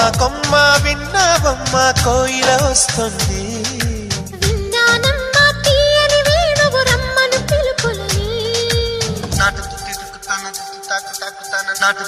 కొమ్మ విన్నావమ్మ కోయిల వస్తుంది. విన్నానమ్మా తీయని వేణువు రమ్మను పిలుపులని. నాటు తాకు తాకు తాకు నాటు